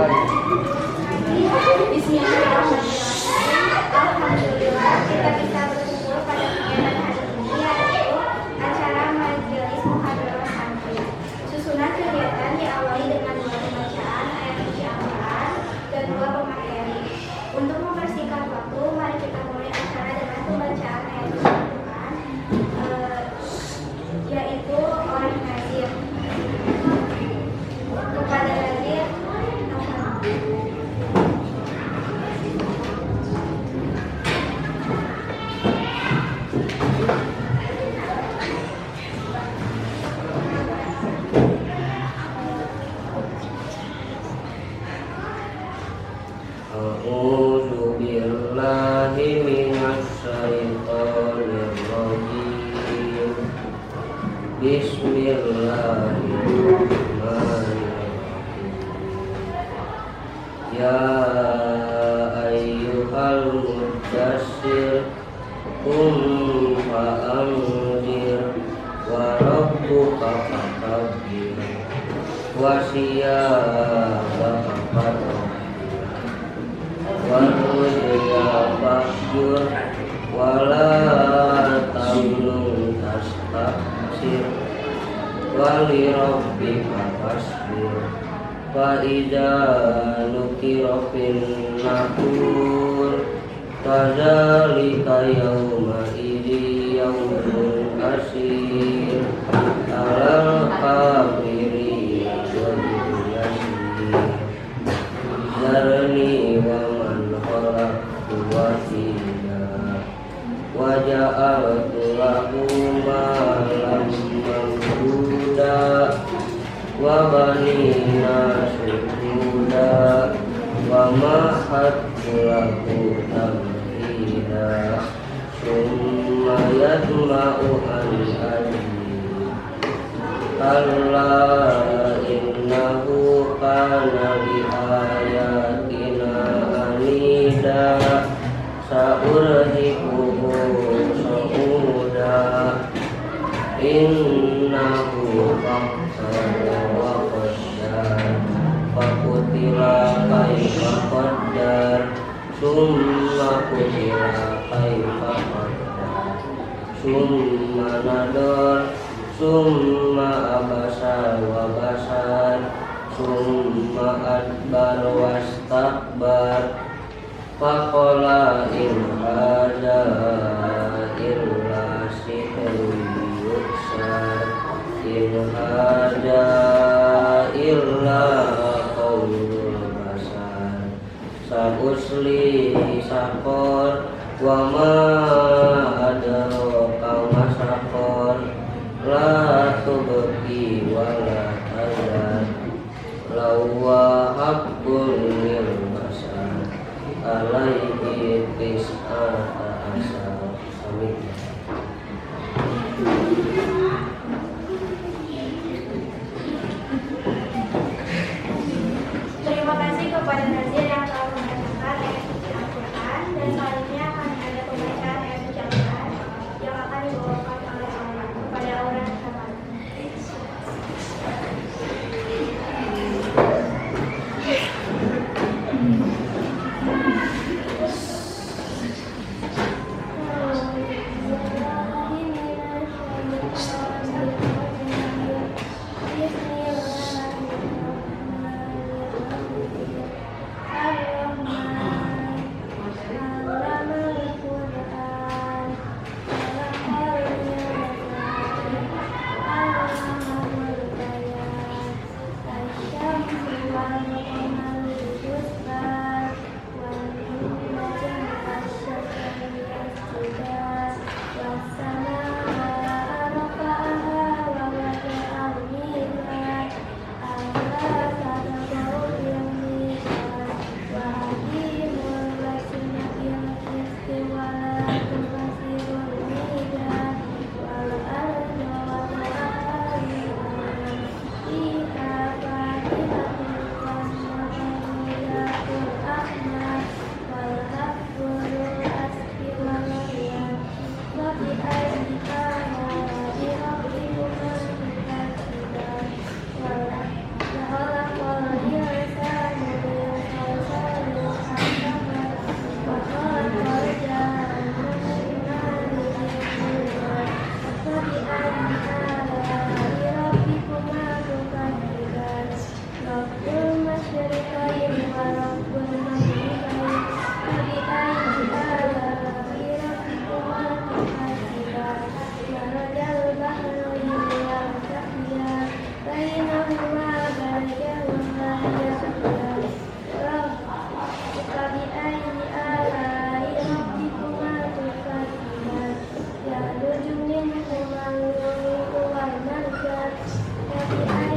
Bismillahirrahmanirrahim. Alhamdulillah kita bisa berkumpul pada kegiatan hari ini, yaitu acara majelis muhadarah santri. Susunan kegiatan diawali dengan 2 pembacaan ayat suci Al-Quran dan 2 pemateri. Untuk mempersingkat waktu, mari kita mulai acara dengan pembacaan ayat suci Al-Quran, yaitu oleh Nazir. Kepada Nazir, A'udzu billahi minasy syaithanir rajim. Bismillahirrahmanirrahim. Ya ayyuhal muddatsir qum fa'anzir wa rabbuka fakabbir wa siyabaka fatahhir warujya fahjur wala tamnun tastakbir wali rabbika fasbir fa idza nukira fin nakur fadzalika yawma idzi yawmun asir alal kafirina ghairu yasir zarni wa wa ja'altu lahu malan mamduda wa banina syuhuda wa mahattu lahu tamhida summa yatma'u an azid kalla innahu kana bi ayatina anida sa'urhiquhu sa'uda innahu fakkara wa qaddar fakutila kaifa qaddar summa kutila kaifa qaddar summa nadar summa abasa wa basar summa adbar wastakbar faqala in hadza illa sihrun yuksar in hadza illa qaulul basar sausli saqor wa ma adraka ma saqor la tubqi wa la tazar lawa haqqul lil basar alaihi tis'ata asar. Amin. terima kasih kepada Nazir yang telah membacakan ayat suci Al-Quran, dan selanjutnya akan ada pembacaan ayat suci Al-Quran yang akan dibawakan oleh Aura kepada Aura Sama. المشرقين ورب المغربين فبأي آلاء ربكما تكذبان مرج البحرين يلتقيان بينهما برزخ لا يبغيان فبأي آلاء ربكما تكذبان يخرج منهما اللؤلؤ والمرجان فبأي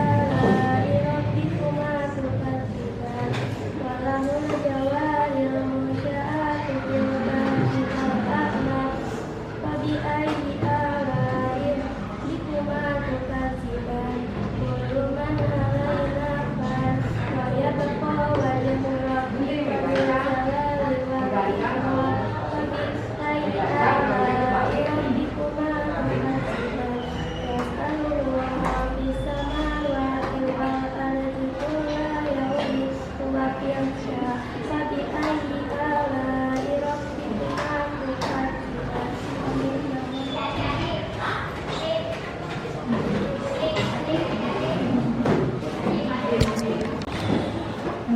آلاء ربكما تكذبان وله الجوار المنشآت في البحر كالأعلام فبأي آلاء ربكما تكذبان كل من عليها فان ويبقى وجه ربك ذو الجلال والإكرام فبأي آلاء ربكما تكذبان يسأله من في السماوات والأرض كل يوم هو في شأن فبأي آلاء ربكما تكذبان.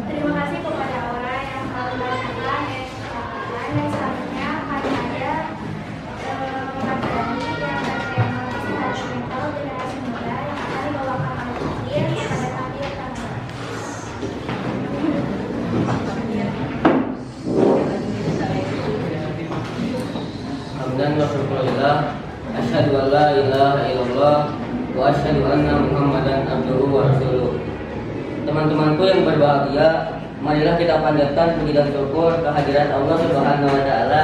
Terima kasih kepada orang yang selalu melakukan dan selanjutnya akan ada materi yang bertema kesehatan mental generasi muda yang akan dibawakan oleh Takdir pada Takdir Tanah. Hamdan wa syukurillah, asyhadu an la ilaha illallah wa asyhadu anna Muhammadan abduhu wa rasuluh. Teman-temanku yang berbahagia, marilah kita panjatkan puji dan syukur kehadirat Allah Subhanahu wa taala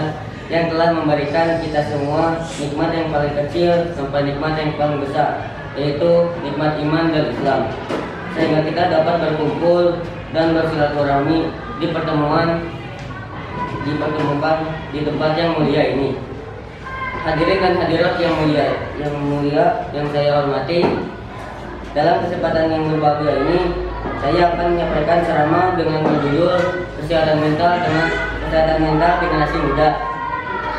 yang telah memberikan kita semua nikmat yang paling kecil sampai nikmat yang paling besar, yaitu nikmat iman dan Islam. Sehingga kita dapat berkumpul dan bersilaturahmi dipertemukan di tempat yang mulia ini. Hadirin dan hadirat yang mulia yang saya hormati, dalam kesempatan yang berbahagia ini saya akan menyampaikan ceramah dengan berjudul kesehatan mental generasi muda.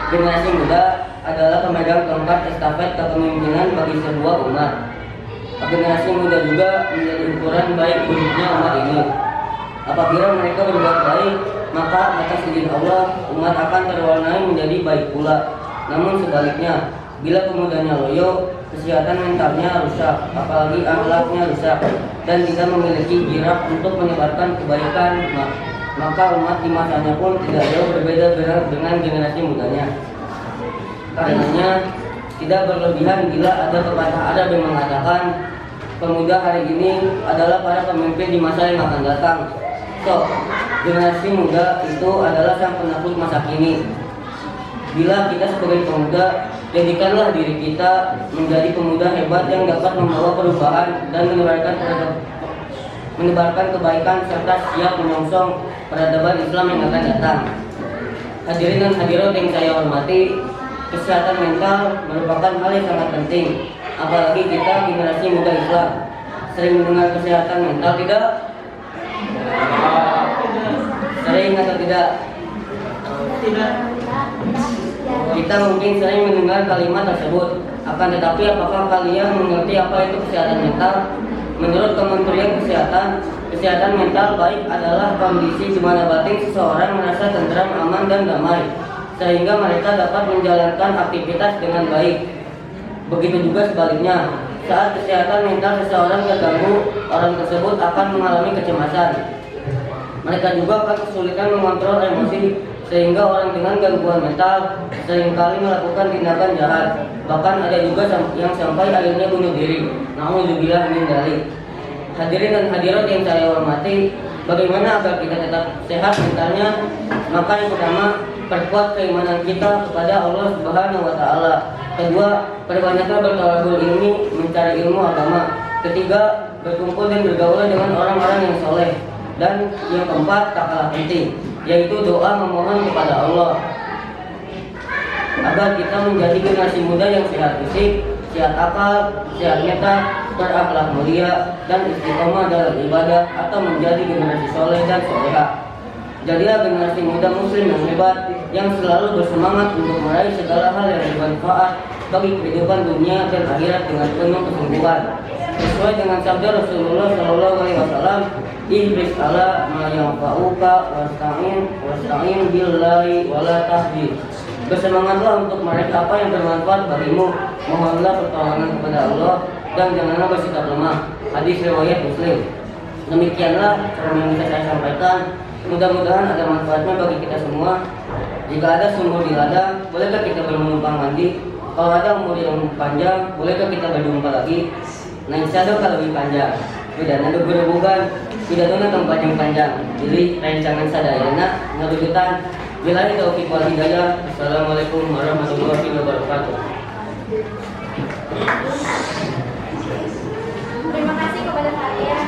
Generasi muda adalah pemegang tongkat estafet kepemimpinan bagi sebuah umat. Generasi muda juga menjadi ukuran baik buruknya umat ini. Apabila mereka berbuat baik, maka atas izin Allah umat akan terwarnai menjadi baik pula. Namun sebaliknya, bila pemudanya loyo, kesehatan mentalnya rusak, apalagi akhlaknya rusak, dan tidak memiliki jirat untuk menyebarkan kebaikan, maka umat di masanya pun tidak jauh berbeda dengan generasi mudanya. Karenanya tidak berlebihan bila ada pepatah Arab yang mengatakan pemuda hari ini adalah para pemimpin di masa yang akan datang. So, generasi muda itu adalah sang penakluk masa kini. Bila kita sebagai pemuda, jadikanlah diri kita menjadi pemuda hebat yang dapat membawa perubahan dan menebarkan kebaikan serta siap menyongsong peradaban Islam yang akan datang. Hadirin dan hadirat yang saya hormati, kesehatan mental merupakan hal yang sangat penting. Apalagi kita generasi muda Islam sering mendengar kesehatan mental tidak? Sering atau tidak? Tidak. Kita mungkin sering mendengar kalimat tersebut, akan tetapi apakah kalian mengerti apa itu kesehatan mental? Menurut Kementerian Kesehatan mental baik adalah kondisi di mana batin seseorang merasa tentram, aman, dan damai, sehingga mereka dapat menjalankan aktivitas dengan baik. Begitu juga sebaliknya, saat kesehatan mental seseorang terganggu, orang tersebut akan mengalami kecemasan. Mereka juga akan kesulitan mengontrol emosi, sehingga orang dengan gangguan mental seringkali melakukan tindakan jahat. Bahkan ada juga yang sampai akhirnya bunuh diri. Nauzubillah min dzalik. Hadirin dan hadirat yang saya hormati, bagaimana agar kita tetap sehat mentalnya? Maka yang pertama, perkuat keimanan kita kepada Allah Subhanahu wa taala. Kedua, perbanyaklah bertawabul ilmi, mencari ilmu agama. Ketiga, berkumpul dan bergaul dengan orang-orang yang soleh. Dan yang keempat, tak kalah penting, yaitu doa memohon kepada Allah agar kita menjadi generasi muda yang sehat fisik, sehat akal, sehat mental, berakhlak mulia, dan istiqomah dalam ibadah, atau menjadi generasi soleh dan soleha. Jadilah generasi muda muslim yang hebat, yang selalu bersemangat untuk meraih segala hal yang bermanfaat bagi kehidupan dunia dan akhirat dengan penuh kesungguhan. Sesuai dengan sabda Rasulullah SAW, ihris ala ma yanfa'uka wasta'in billahi wala tahzan. Bersemangatlah untuk mereka apa yang bermanfaat bagimu. Mohonlah pertolongan kepada Allah dan janganlah bersikap lemah. Hadis riwayat Muslim. Demikianlah ceramah yang bisa saya sampaikan. Mudah-mudahan ada manfaatnya bagi kita semua. Jika ada sumur di ladang, bolehkah kita bernumpang mandi? Kalau ada umur yang panjang, bolehkah kita berjumpa lagi? Nah, insya Allah kalau lebih panjang. Tidak ada berhubungan, tidak ada tempat yang panjang. Jadi rancangan sadayana, ngarujutan. Bila taufiq wal hidayah. Assalamualaikum warahmatullahi wabarakatuh. Terima kasih kepada kalian.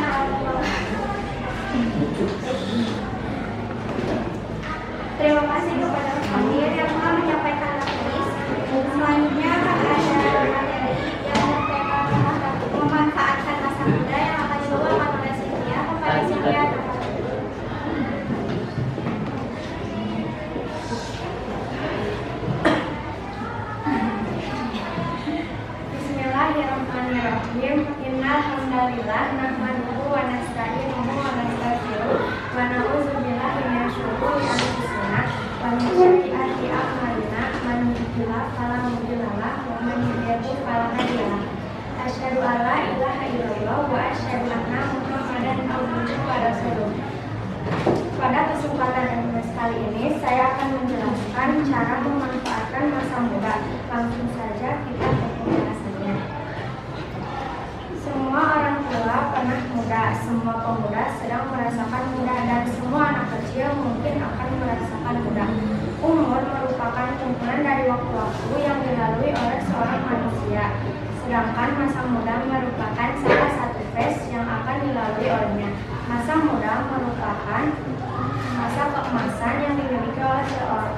Terima kasih kepada kalian yang telah menyampaikan tulis. Selanjutnya akan ada materi yang memanfaatkan masa muda yang akan dibawakan oleh Cynthia kepada Cynthia. Bismillahirrahmanirrahim. Innal hamdalillah nahmaduhu wa nasta'inuhu wa nastaghfiruh wa na'udzu billahi min syururi anfusina wa min sayyiati a'malina. Man yahdihillahu fala mudilla lahu wa man yudlil fala hadiya lahu. Asyhadu an la ilaha illallah wa asyhadu anna Muhammadan abduhu wa rasuluh. Pada kesempatan yang kali ini saya akan menjelaskan cara memanfaatkan masa muda. Langsung saja kita ke pembahasannya. Semua orang tua pernah muda, semua pemuda sedang merasakan muda, dan semua anak kecil mungkin akan merasakan muda. Umur merupakan kumpulan dari waktu-waktu yang dilalui oleh seorang manusia, sedangkan masa muda merupakan salah satu fase yang akan dilalui olehnya. Masa muda merupakan masa keemasan yang dimiliki oleh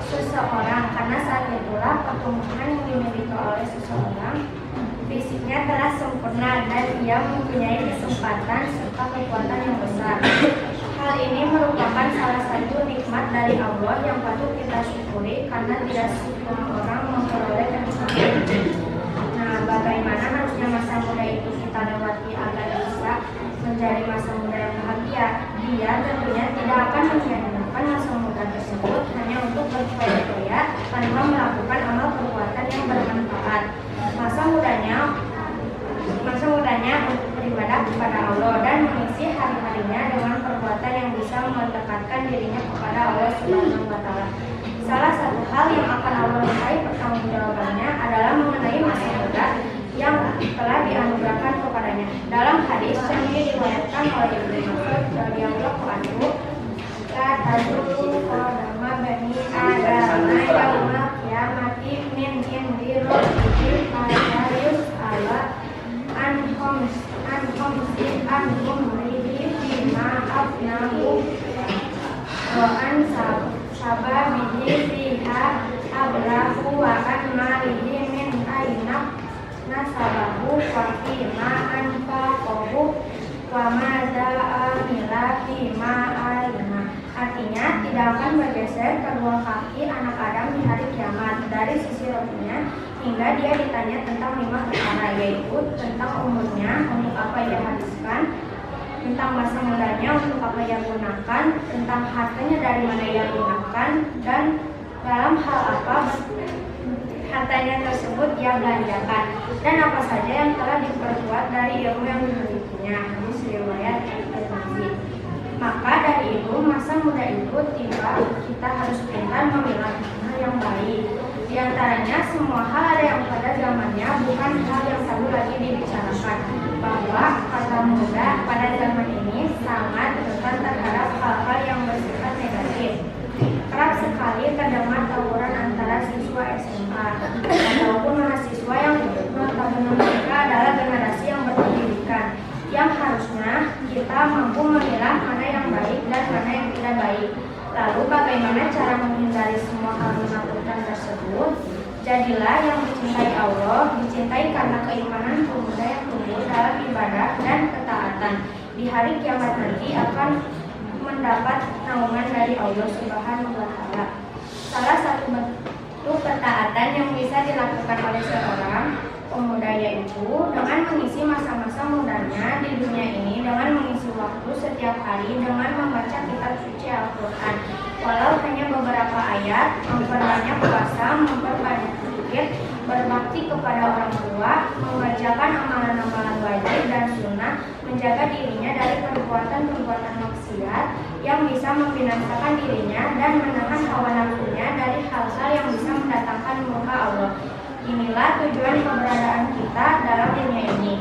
seseorang, karena saat itulah pertumbuhan yang dimiliki oleh seseorang fisiknya telah sempurna dan ia mempunyai kesempatan serta kekuatan yang besar. Hal ini merupakan salah satu nikmat dari Allah yang patut kita syukuri, karena tidak semua orang memperoleh kenikmatan. Nah, bagaimana harusnya masa muda itu kita lewati agar bisa menjadi masa muda yang bahagia? Dia tentunya tidak akan menyia-nyiakan masa muda tersebut hanya untuk berfoya-foya tanpa melakukan amal perbuatan yang bermanfaat. Masa mudanya untuk beribadah kepada Allah dan mengisi hari-harinya dengan perbuatan yang bisa mendekatkan dirinya kepada Allah Subhanahu wa Ta'ala. Salah satu hal yang akan Allah mintai pertanggungjawabannya adalah mengenai masa muda yang telah dianugerahkan kepadanya. Dalam hadis yang diriwayatkan oleh Ibnu Mas'ud radhiyallahu anhu, kata dulu qadama bani adama yaumil qiyamati min indi rabbihim ayus ala anhum rihi bima afnahu wa sababihi fiha ablahu wa an malihi min ainab nasabahu wa fima anfaqahu wa madza amila fima alima. Artinya, tidak akan bergeser kedua kaki anak Adam di hari kiamat dari sisi rohnya hingga dia ditanya tentang 5 perkara, yaitu tentang umurnya, untuk apa ia habiskan, tentang masa mudanya, untuk apa ia gunakan, tentang hartanya dari mana ia gunakan, dan dalam hal apa hartanya tersebut ia belanjakan, dan apa saja yang telah diperbuat dari ilmu yang dimilikinya. Hadis riwayat Tirmidzi. Maka dari itu, masa muda itu tiba, kita harus pintar memilah hal yang baik. Di antaranya, semua hal ada yang pada zamannya, bukan hal yang tabu lagi dibicarakan. Bahwa kata muda pada zaman ini sangat rentan terhadap hal-hal yang bersifat negatif. Kerap sekali terdengar tawuran antara siswa SMA ataupun mahasiswa yang notabene mereka adalah generasi yang berpendidikan, yang harusnya kita mampu memilah mana yang baik dan mana yang tidak baik. Lalu bagaimana cara menghindari semua hal menakutkan tersebut? Jadilah yang dicintai Allah, dicintai karena keimanan pemuda yang tumbuh dalam ibadah dan ketaatan. Di hari kiamat nanti akan mendapat naungan dari Allah Subhanahu wa Ta'ala. Salah satu bentuk ketaatan yang bisa dilakukan oleh seorang pemuda yaitu dengan mengisi masa-masa mudanya di dunia ini dengan mengisi waktu setiap hari dengan membaca kitab suci Al-Quran. Walau hanya beberapa ayat, memperbanyak puasa, memperbanyak zikir, berbakti kepada orang tua, mengerjakan amalan-amalan wajib dan sunnah, menjaga dirinya dari perbuatan-perbuatan maksiat yang bisa membinasakan dirinya dan menahan hawa nafsunya dari hal-hal yang bisa mendatangkan murka Allah. Inilah tujuan keberadaan kita dalam dunia ini.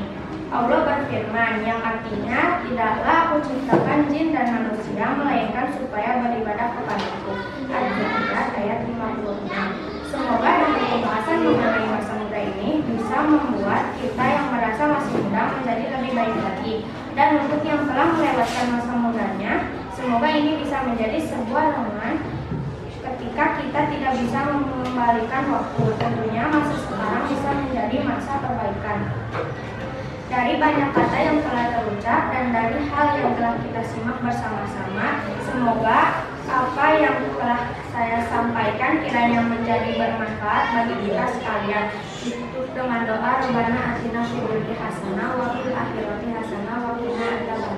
Allah berfirman yang artinya, tidaklah aku ciptakan jin dan manusia melainkan supaya beribadah kepadaku. Al-Zariyat ayat 56. Semoga dengan pembahasan mengenai masa muda ini bisa membuat kita yang merasa masih muda menjadi lebih baik lagi. Dan untuk yang telah melewatkan masa mudanya, semoga ini bisa menjadi sebuah renungan ketika kita tidak bisa mengembalikan waktu. Tentunya masa sekarang bisa menjadi masa perbaikan. Dari banyak kata yang telah terucap dan dari hal yang telah kita simak bersama-sama, semoga apa yang telah saya sampaikan kiranya menjadi bermanfaat bagi kita sekalian. Ditutup dengan doa Rabbana atina fid dunya hasanah wa fil akhirati hasanah wa qina adzabannar.